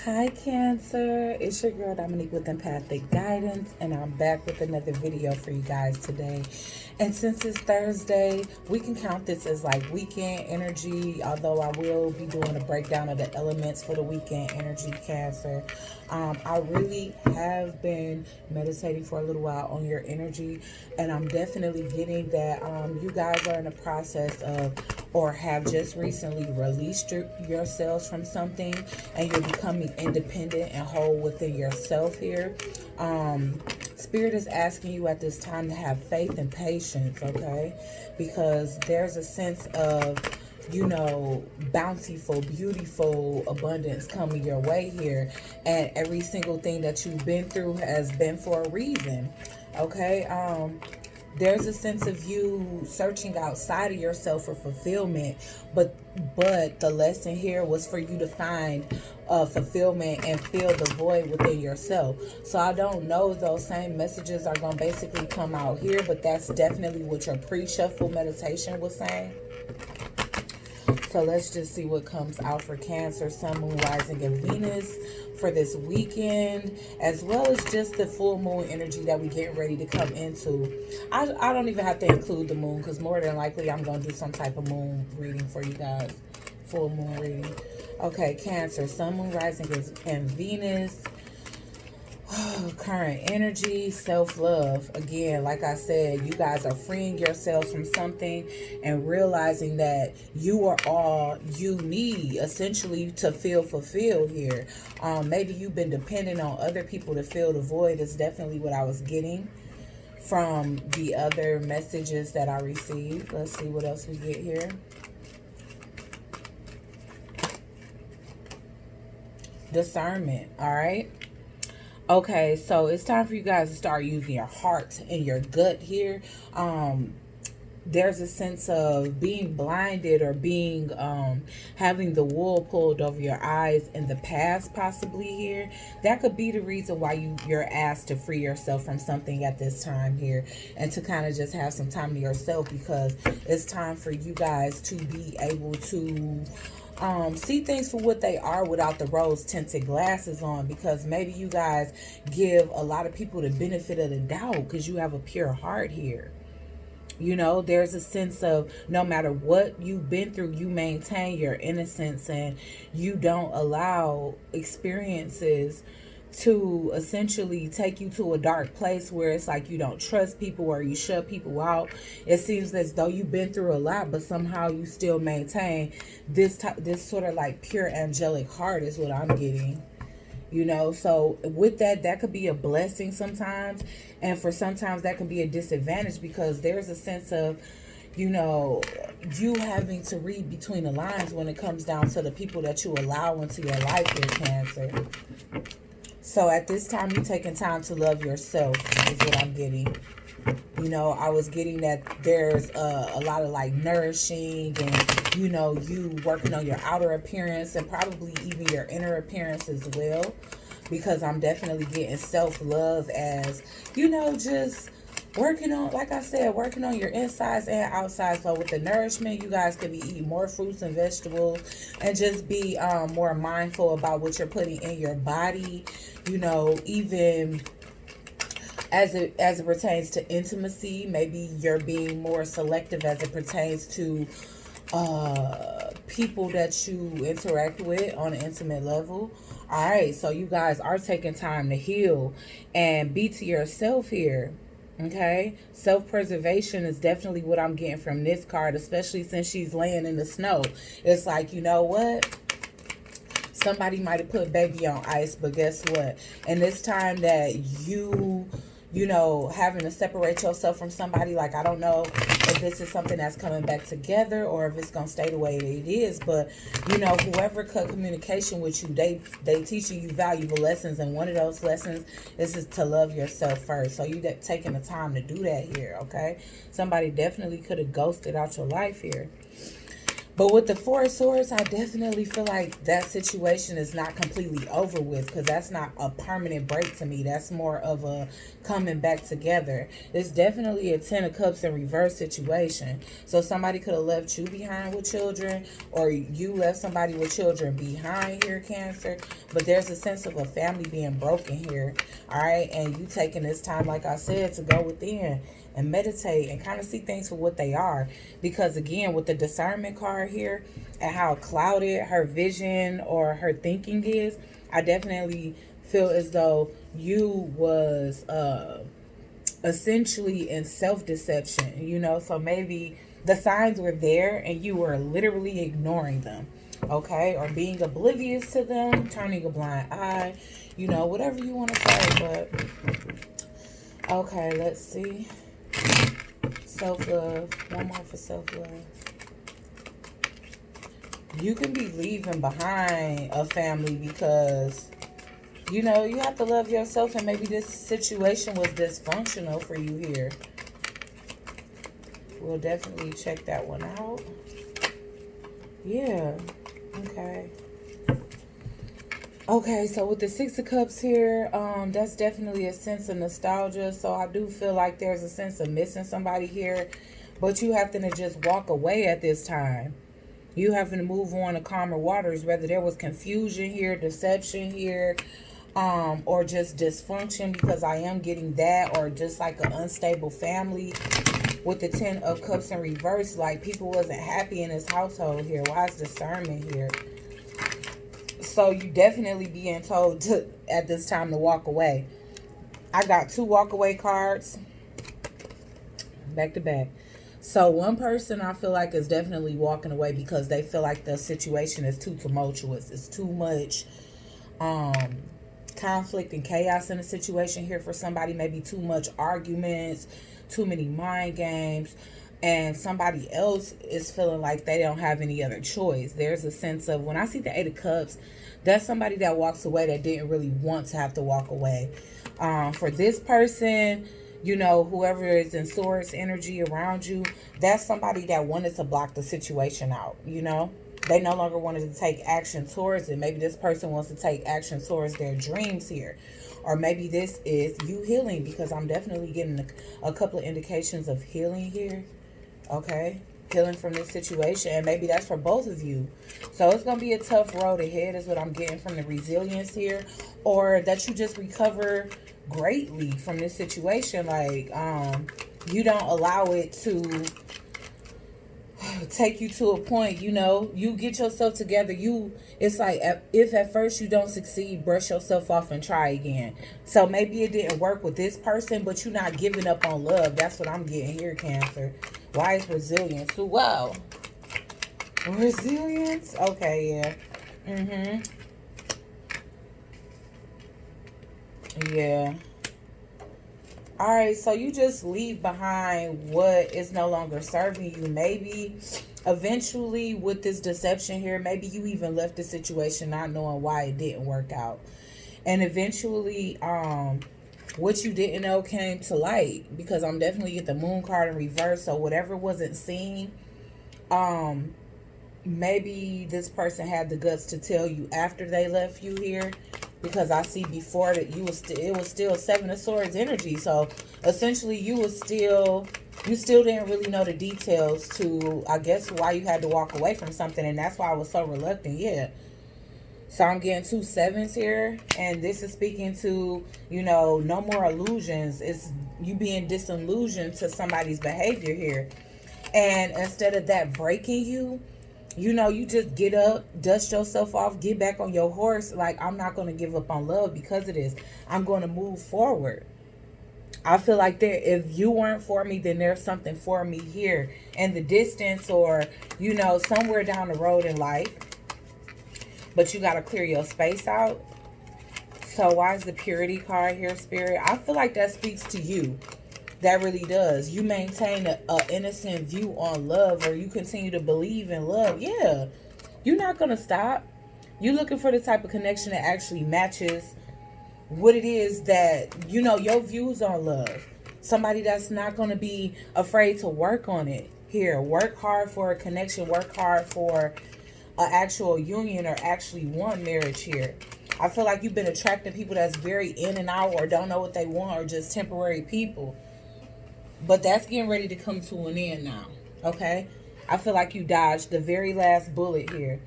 Hi Cancer, it's your girl Dominique with Empathic Guidance, and I'm back with another video for you guys today. And since it's Thursday, we can count this as like weekend energy, although I will be doing a breakdown of the elements for the weekend energy, Cancer. I really have been meditating for a little while on your energy, and I'm definitely getting that you guys are in the process of or have just recently released yourselves from something, and you're becoming independent and whole within yourself here. Spirit is asking you at this time to have faith and patience, okay? Because there's a sense of, bountiful, beautiful abundance coming your way here. And every single thing that you've been through has been for a reason, okay? There's a sense of you searching outside of yourself for fulfillment, but the lesson here was for you to find fulfillment and fill the void within yourself. So I don't know if those same messages are going to basically come out here, but that's definitely what your pre-shuffle meditation was saying. So let's just see what comes out for Cancer, Sun, Moon, Rising, and Venus for this weekend, as well as just the full moon energy that we get ready to come into. I don't even have to include the moon, because more than likely I'm going to do some type of moon reading for you guys. Full moon reading. Okay, Cancer, Sun, Moon, Rising, and Venus. Current energy, self-love. Again, like I said, you guys are freeing yourselves from something and realizing that you are all you need essentially to feel fulfilled here. Maybe you've been dependent on other people to fill the void. Is definitely what I was getting from the other messages that I received. Let's see what else we get here. Discernment. All right. Okay, so it's time for you guys to start using your heart and your gut here. There's a sense of being blinded or being having the wool pulled over your eyes in the past, possibly here. That could be the reason why you're asked to free yourself from something at this time here, and to kind of just have some time to yourself, because it's time for you guys to be able to see things for what they are without the rose tinted glasses on, because maybe you guys give a lot of people the benefit of the doubt because you have a pure heart here. There's a sense of no matter what you've been through, you maintain your innocence, and you don't allow experiences to essentially take you to a dark place where it's like you don't trust people or you shut people out. It seems as though you've been through a lot, but somehow you still maintain this sort of like pure angelic heart is what I'm getting. So with that could be a blessing sometimes, and for sometimes that can be a disadvantage, because there's a sense of you having to read between the lines when it comes down to the people that you allow into your life here, Cancer. So at this time, you're taking time to love yourself is what I'm getting. I was getting that there's a lot of like nourishing and, you working on your outer appearance and probably even your inner appearance as well. Because I'm definitely getting self-love as, just working on, like I said, working on your insides and outsides. So with the nourishment, you guys could be eating more fruits and vegetables, and just be more mindful about what you're putting in your body. Even as it pertains to intimacy, maybe you're being more selective as it pertains to people that you interact with on an intimate level. All right, so you guys are taking time to heal and be to yourself here. Okay, self-preservation is definitely what I'm getting from this card, especially since she's laying in the snow. It's like, you know what? Somebody might have put baby on ice, but guess what? And this time that having to separate yourself from somebody, like, I don't know if this is something that's coming back together or if it's going to stay the way it is, but, whoever cut communication with you, they teaching you valuable lessons, and one of those lessons is to love yourself first. So you taking the time to do that here, okay? Somebody definitely could have ghosted out your life here. But with the Four of Swords, I definitely feel like that situation is not completely over with, because that's not a permanent break to me. That's more of a coming back together. It's definitely a Ten of Cups in reverse situation. So somebody could have left you behind with children, or you left somebody with children behind here, Cancer. But there's a sense of a family being broken here, all right? And you taking this time, like I said, to go within and meditate and kind of see things for what they are. Because again, with the discernment card here and how clouded her vision or her thinking is, I definitely feel as though you was essentially in self-deception, you know. So maybe the signs were there and you were literally ignoring them, okay, or being oblivious to them, turning a blind eye, you know, whatever you want to say. But okay, let's see. Self-love. One more for self-love. You can be leaving behind a family because, you know, you have to love yourself, and maybe this situation was dysfunctional for you here. We'll definitely check that one out. Yeah. Okay. Okay, so with the Six of Cups here, that's definitely a sense of nostalgia. So I do feel like there's a sense of missing somebody here. But you have to just walk away at this time. You having to move on to calmer waters, whether there was confusion here, deception here, or just dysfunction, because I am getting that, or just like an unstable family. With the Ten of Cups in reverse, like people wasn't happy in this household here. Why is discernment here? So you definitely being told to, at this time, to walk away. I got 2 walk away cards back to back. So one person I feel like is definitely walking away because they feel like the situation is too tumultuous. It's too much conflict and chaos in the situation here for somebody. Maybe too much arguments, too many mind games. And somebody else is feeling like they don't have any other choice. There's a sense of, when I see the Eight of Cups, that's somebody that walks away that didn't really want to have to walk away. For this person, you know, whoever is in Swords energy around you, that's somebody that wanted to block the situation out, you know. They no longer wanted to take action towards it. Maybe this person wants to take action towards their dreams here. Or maybe this is you healing, because I'm definitely getting a couple of indications of healing here. Okay, healing from this situation, and maybe that's for both of you. So it's gonna be a tough road ahead is what I'm getting from the resilience here, or that you just recover greatly from this situation. Like you don't allow it to take you to a point, you know, you get yourself together. It's like, if at first you don't succeed, brush yourself off and try again. So maybe it didn't work with this person, but you're not giving up on love. That's what I'm getting here, Cancer. Why is resilience? Wow. Resilience? Okay, yeah. Yeah. Alright, so you just leave behind what is no longer serving you. Maybe eventually with this deception here, maybe you even left the situation not knowing why it didn't work out. And eventually, what you didn't know came to light, because I'm definitely get the Moon card in reverse. So whatever wasn't seen, maybe this person had the guts to tell you after they left you here. Because I see before that it was still Seven of Swords energy. So essentially you still didn't really know the details to, I guess, why you had to walk away from something. And that's why I was so reluctant. Yeah. So I'm getting 2 sevens here. And this is speaking to, you know, no more illusions. It's you being disillusioned to somebody's behavior here. And instead of that breaking you, you know, you just get up, dust yourself off, get back on your horse. Like, I'm not going to give up on love because of this. I'm going to move forward. I feel like if you weren't for me, then there's something for me here in the distance, or, you know, somewhere down the road in life. But you got to clear your space out. So why is the Purity card here, Spirit? I feel like that speaks to you. That really does. You maintain a innocent view on love, or you continue to believe in love. Yeah. You're not going to stop. You're looking for the type of connection that actually matches what it is that, you know, your views on love. Somebody that's not going to be afraid to work on it. here. Work hard for a connection. Work hard for an actual union or actually want marriage here. I feel like you've been attracting people that's very in and out or don't know what they want or just temporary people. But that's getting ready to come to an end now. Okay? I feel like you dodged the very last bullet here.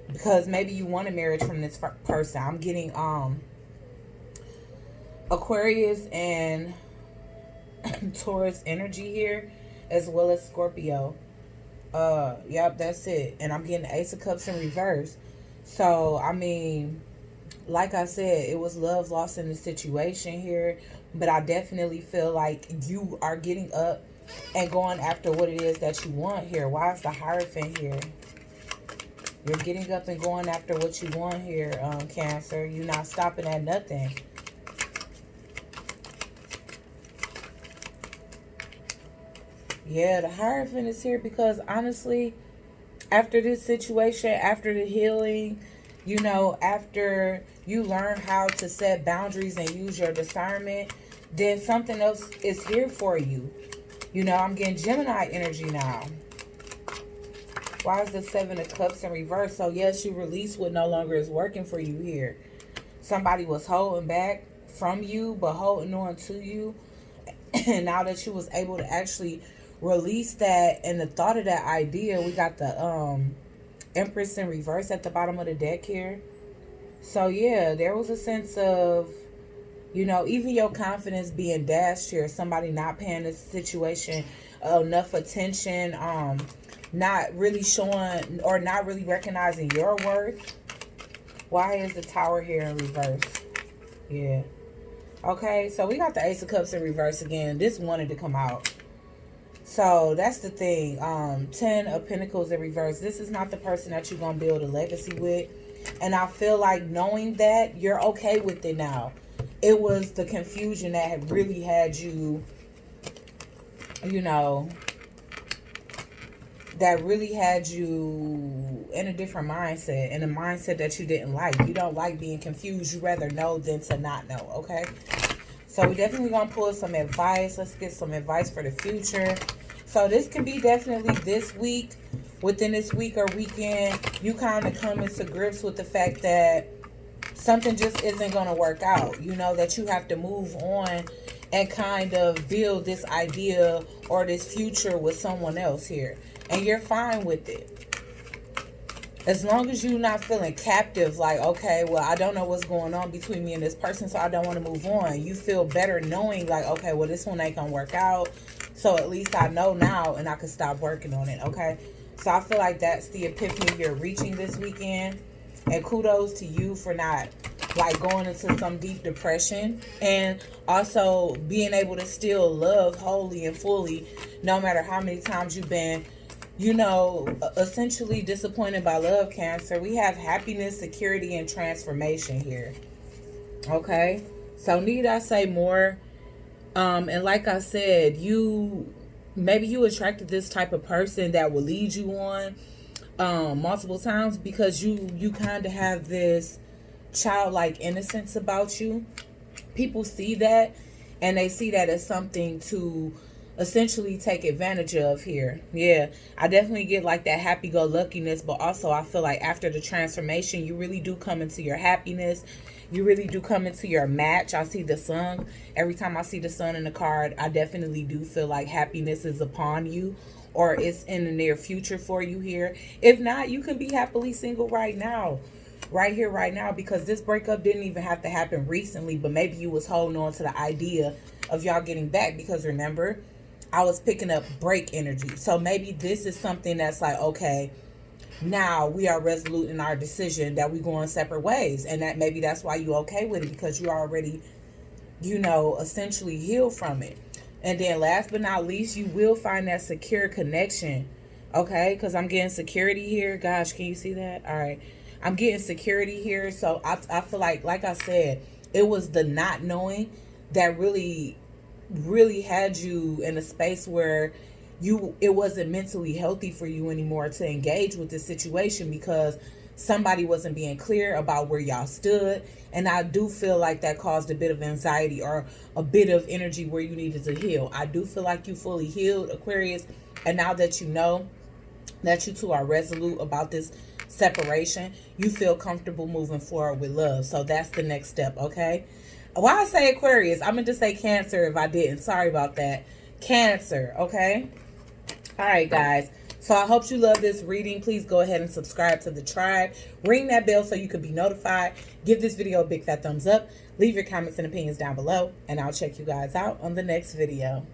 Because maybe you want a marriage from this person. I'm getting Aquarius and Taurus energy here, as well as Scorpio. Yep, that's it. And I'm getting Ace of Cups in reverse. So, I mean, like I said, it was love lost in the situation here. But I definitely feel like you are getting up and going after what it is that you want here. Why is the Hierophant here? You're getting up and going after what you want here, Cancer. You're not stopping at nothing. Yeah, the Hierophant is here because, honestly, after this situation, after the healing, you know, after you learn how to set boundaries and use your discernment, then something else is here for you. You know, I'm getting Gemini energy now. Why is the Seven of Cups in reverse? So, yes, you release what no longer is working for you here. Somebody was holding back from you, but holding on to you. And now that you was able to actually release that and the thought of that idea, we got the Empress in reverse at the bottom of the deck here. So, yeah, there was a sense of, you know, even your confidence being dashed here. Somebody not paying this situation enough attention. Not really showing or not really recognizing your worth. Why is the Tower here in reverse? Yeah. Okay, so we got the Ace of Cups in reverse again. This wanted to come out. So that's the thing. 10 of Pentacles in reverse. This is not the person that you're going to build a legacy with. And I feel like knowing that, you're okay with it now. It was the confusion that had really had you, you know, that really had you in a different mindset, in a mindset that you didn't like. You don't like being confused. You rather know than to not know, okay? So we definitely going to pull some advice. Let's get some advice for the future. So this can be definitely this week. Within this week or weekend, you kind of come into grips with the fact that something just isn't going to work out. You know, that you have to move on and kind of build this idea or this future with someone else here. And you're fine with it. As long as you're not feeling captive, like, okay, well, I don't know what's going on between me and this person, so I don't want to move on. You feel better knowing, like, okay, well, this one ain't going to work out. So at least I know now and I can stop working on it, okay? So I feel like that's the epiphany you're reaching this weekend. And kudos to you for not, like, going into some deep depression. And also being able to still love wholly and fully, no matter how many times you've been, you know, essentially disappointed by love, Cancer. We have happiness, security, and transformation here. Okay? So need I say more? And like I said, maybe you attracted this type of person that will lead you on multiple times because you kind of have this childlike innocence about you. People see that and they see that as something to essentially take advantage of here. Yeah, I definitely get like that happy-go-luckiness, but also I feel like after the transformation, you really do come into your happiness. You really do come into your match. I see the sun. Every time I see the sun in the card, I definitely do feel like happiness is upon you or it's in the near future for you here. If not, you can be happily single right now. Right here, right now, because this breakup didn't even have to happen recently, but maybe you was holding on to the idea of y'all getting back because remember, I was picking up break energy. So maybe this is something that's like, okay, now we are resolute in our decision that we go in separate ways. And that maybe that's why you're okay with it because you already, you know, essentially healed from it. And then last but not least, you will find that secure connection. Okay, because I'm getting security here. Gosh, can you see that? All right. I'm getting security here. So I feel like I said, it was the not knowing that really had you in a space where it wasn't mentally healthy for you anymore to engage with this situation because somebody wasn't being clear about where y'all stood. And I do feel like that caused a bit of anxiety or a bit of energy where you needed to heal. I do feel like you fully healed, Aquarius. And now that you know that you two are resolute about this separation, you feel comfortable moving forward with love. So that's the next step, okay? Why I say Aquarius, I meant to say Cancer if I didn't. Sorry about that. Cancer, okay? All right, guys. So I hope you love this reading. Please go ahead and subscribe to the tribe. Ring that bell so you can be notified. Give this video a big fat thumbs up. Leave your comments and opinions down below. And I'll check you guys out on the next video.